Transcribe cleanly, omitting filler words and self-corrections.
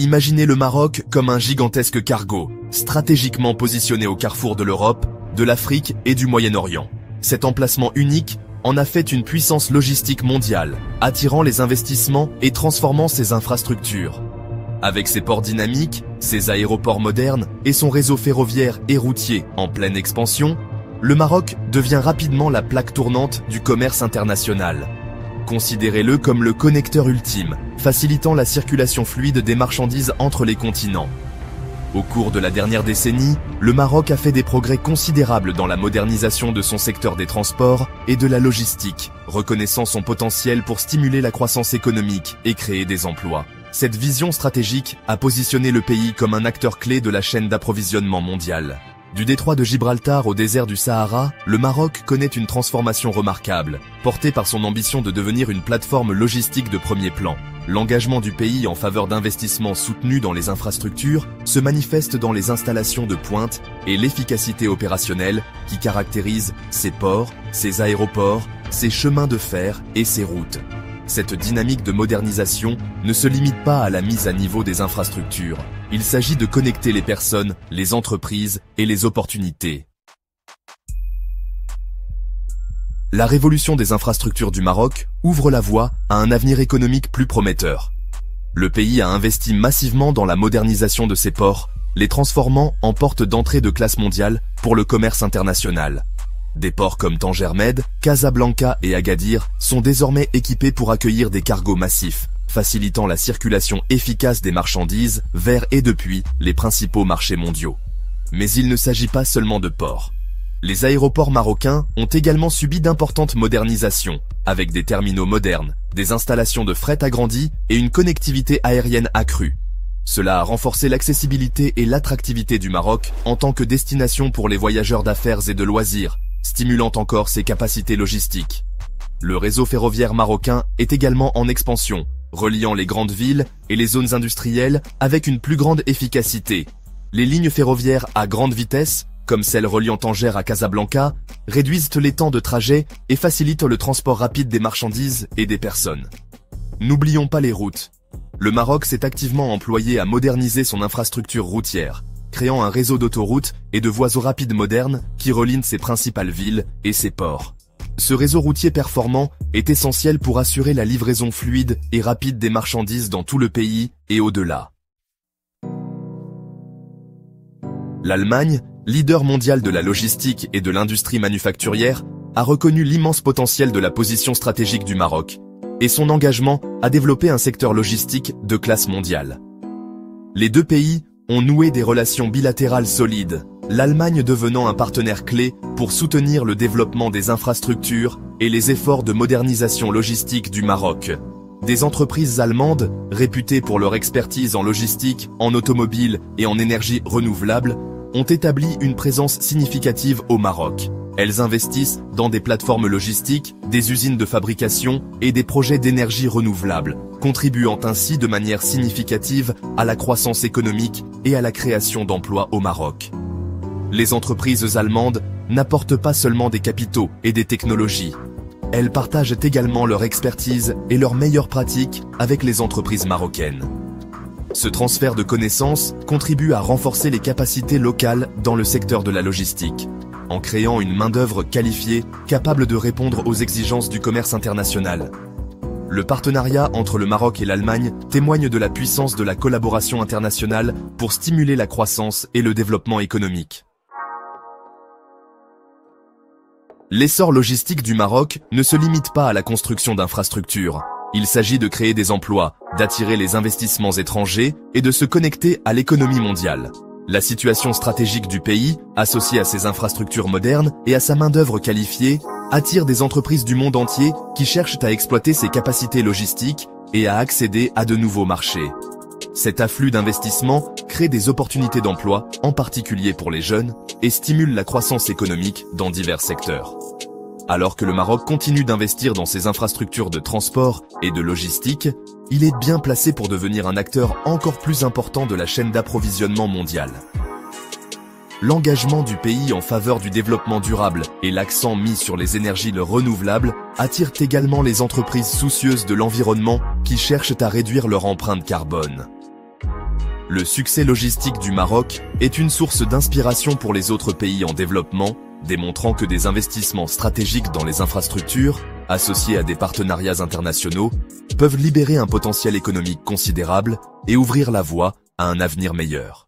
Imaginez le Maroc comme un gigantesque cargo, stratégiquement positionné au carrefour de l'Europe, de l'Afrique et du Moyen-Orient. Cet emplacement unique en a fait une puissance logistique mondiale, attirant les investissements et transformant ses infrastructures. Avec ses ports dynamiques, ses aéroports modernes et son réseau ferroviaire et routier en pleine expansion, le Maroc devient rapidement la plaque tournante du commerce international. Considérez-le comme le connecteur ultime, facilitant la circulation fluide des marchandises entre les continents. Au cours de la dernière décennie, le Maroc a fait des progrès considérables dans la modernisation de son secteur des transports et de la logistique, reconnaissant son potentiel pour stimuler la croissance économique et créer des emplois. Cette vision stratégique a positionné le pays comme un acteur clé de la chaîne d'approvisionnement mondiale. Du détroit de Gibraltar au désert du Sahara, le Maroc connaît une transformation remarquable, portée par son ambition de devenir une plateforme logistique de premier plan. L'engagement du pays en faveur d'investissements soutenus dans les infrastructures se manifeste dans les installations de pointe et l'efficacité opérationnelle qui caractérise ses ports, ses aéroports, ses chemins de fer et ses routes. Cette dynamique de modernisation ne se limite pas à la mise à niveau des infrastructures. Il s'agit de connecter les personnes, les entreprises et les opportunités. La révolution des infrastructures du Maroc ouvre la voie à un avenir économique plus prometteur. Le pays a investi massivement dans la modernisation de ses ports, les transformant en portes d'entrée de classe mondiale pour le commerce international. Des ports comme Tanger Med, Casablanca et Agadir sont désormais équipés pour accueillir des cargos massifs, facilitant la circulation efficace des marchandises vers et depuis les principaux marchés mondiaux. Mais il ne s'agit pas seulement de ports. Les aéroports marocains ont également subi d'importantes modernisations, avec des terminaux modernes, des installations de fret agrandies et une connectivité aérienne accrue. Cela a renforcé l'accessibilité et l'attractivité du Maroc en tant que destination pour les voyageurs d'affaires et de loisirs, stimulant encore ses capacités logistiques. Le réseau ferroviaire marocain est également en expansion, reliant les grandes villes et les zones industrielles avec une plus grande efficacité. Les lignes ferroviaires à grande vitesse, comme celle reliant Tanger à Casablanca, réduisent les temps de trajet et facilitent le transport rapide des marchandises et des personnes. N'oublions pas les routes. Le Maroc s'est activement employé à moderniser son infrastructure routière, créant un réseau d'autoroutes et de voies rapides modernes qui relient ses principales villes et ses ports. Ce réseau routier performant est essentiel pour assurer la livraison fluide et rapide des marchandises dans tout le pays et au-delà. L'Allemagne, leader mondial de la logistique et de l'industrie manufacturière, a reconnu l'immense potentiel de la position stratégique du Maroc et son engagement à développer un secteur logistique de classe mondiale. Les deux pays ont noué des relations bilatérales solides, l'Allemagne devenant un partenaire clé pour soutenir le développement des infrastructures et les efforts de modernisation logistique du Maroc. Des entreprises allemandes, réputées pour leur expertise en logistique, en automobile et en énergie renouvelable, ont établi une présence significative au Maroc. Elles investissent dans des plateformes logistiques, des usines de fabrication et des projets d'énergie renouvelable, contribuant ainsi de manière significative à la croissance économique et à la création d'emplois au Maroc. Les entreprises allemandes n'apportent pas seulement des capitaux et des technologies. Elles partagent également leur expertise et leurs meilleures pratiques avec les entreprises marocaines. Ce transfert de connaissances contribue à renforcer les capacités locales dans le secteur de la logistique, en créant une main-d'œuvre qualifiée capable de répondre aux exigences du commerce international. Le partenariat entre le Maroc et l'Allemagne témoigne de la puissance de la collaboration internationale pour stimuler la croissance et le développement économique. L'essor logistique du Maroc ne se limite pas à la construction d'infrastructures. Il s'agit de créer des emplois, d'attirer les investissements étrangers et de se connecter à l'économie mondiale. La situation stratégique du pays, associée à ses infrastructures modernes et à sa main-d'œuvre qualifiée, attire des entreprises du monde entier qui cherchent à exploiter ses capacités logistiques et à accéder à de nouveaux marchés. Cet afflux d'investissements crée des opportunités d'emploi, en particulier pour les jeunes, et stimule la croissance économique dans divers secteurs. Alors que le Maroc continue d'investir dans ses infrastructures de transport et de logistique, il est bien placé pour devenir un acteur encore plus important de la chaîne d'approvisionnement mondiale. L'engagement du pays en faveur du développement durable et l'accent mis sur les énergies renouvelables attirent également les entreprises soucieuses de l'environnement qui cherchent à réduire leur empreinte carbone. Le succès logistique du Maroc est une source d'inspiration pour les autres pays en développement, démontrant que des investissements stratégiques dans les infrastructures, associés à des partenariats internationaux, peuvent libérer un potentiel économique considérable et ouvrir la voie à un avenir meilleur.